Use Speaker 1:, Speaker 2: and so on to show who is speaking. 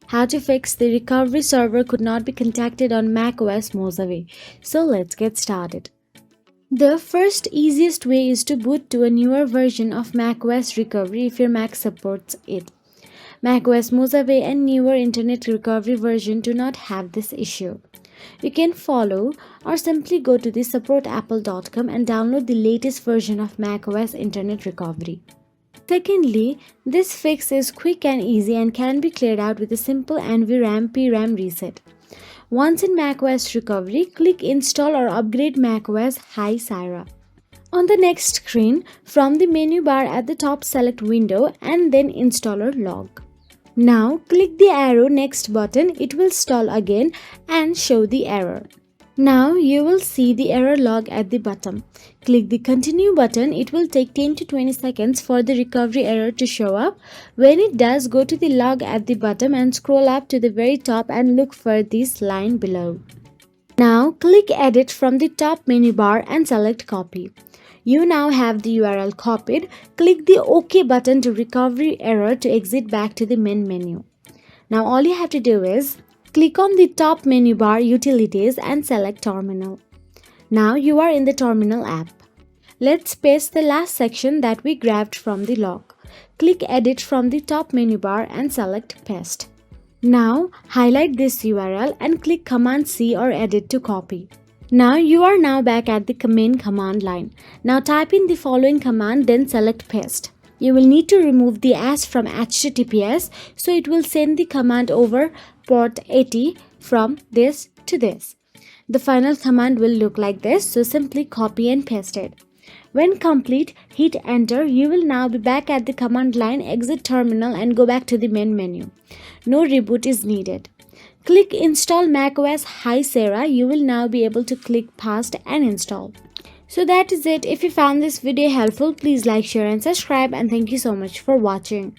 Speaker 1: how to fix the recovery server could not be contacted on macOS Mojave. So let's get started. The first easiest way is to boot to a newer version of macOS recovery if your Mac supports it. macOS Mojave and newer internet recovery version do not have this issue. You can follow or simply go to the supportapple.com and download the latest version of macOS internet recovery. Secondly, this fix is quick and easy and can be cleared out with a simple NVRAM PRAM reset. Once in macOS recovery, click Install or Upgrade macOS High Sierra. On the next screen, from the menu bar at the top, select Window and then Installer Log. Now click the arrow next button, it will stall again and show the error. Now you will see the error log at the bottom. Click the continue button, it will take 10 to 20 seconds for the recovery error to show up. When it does, go to the log at the bottom and scroll up to the very top and look for this line below. Now click edit from the top menu bar and select copy. You now have the URL copied. Click the OK button to recovery error to exit back to the main menu. Now all you have to do is click on the top menu bar Utilities and select Terminal. Now you are in the Terminal app. Let's paste the last section that we grabbed from the log. Click Edit from the top menu bar and select Paste. Now highlight this URL and click Command C or Edit to copy. Now you are back at the main command line. Now type in the following command, then select Paste. You will need to remove the S from HTTPS, so it will send the command over port 80 from this to this. The final command will look like this, so simply copy and paste it. When complete, hit enter. You will now be back at the command line, exit terminal and go back to the main menu. No reboot is needed. Click Install macOS High Sierra. You will now be able to click Past and install. So that is it. If you found this video helpful, please like, share and subscribe, and thank you so much for watching.